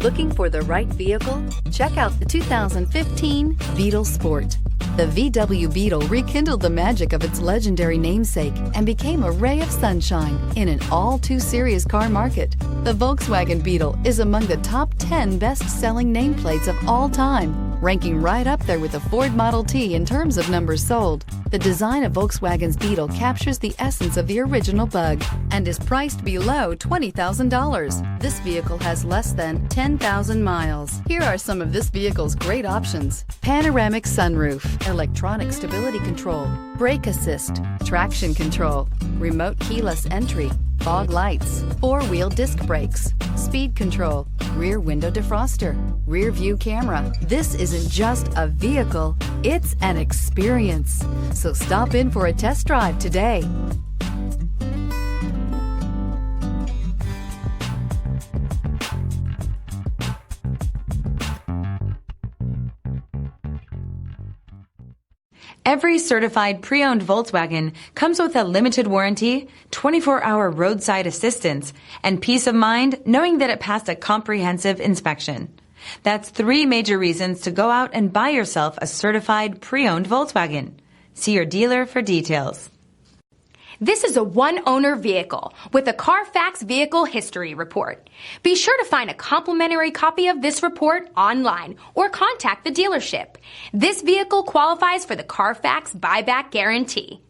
Looking for the right vehicle? Check out the 2015 Beetle Sport. The VW Beetle rekindled the magic of its legendary namesake and became a ray of sunshine in an all-too-serious car market. The Volkswagen Beetle is among the top 10 best-selling nameplates of all time, ranking right up there with the Ford Model T in terms of numbers sold. The design of Volkswagen's Beetle captures the essence of the original bug and is priced below $20,000. This vehicle has less than 10,000 miles. Here are some of this vehicle's great options: panoramic sunroof, electronic stability control, brake assist, traction control, remote keyless entry, fog lights, four-wheel disc brakes, speed control, rear window defroster, rear view camera. This isn't just a vehicle, it's an experience. So stop in for a test drive today. Every certified pre-owned Volkswagen comes with a limited warranty, 24-hour roadside assistance, and peace of mind knowing that it passed a comprehensive inspection. That's 3 major reasons to go out and buy yourself a certified pre-owned Volkswagen. See your dealer for details. This is a one-owner vehicle with a CARFAX Vehicle History Report. Be sure to find a complimentary copy of this report online or contact the dealership. This vehicle qualifies for the CARFAX Buyback Guarantee.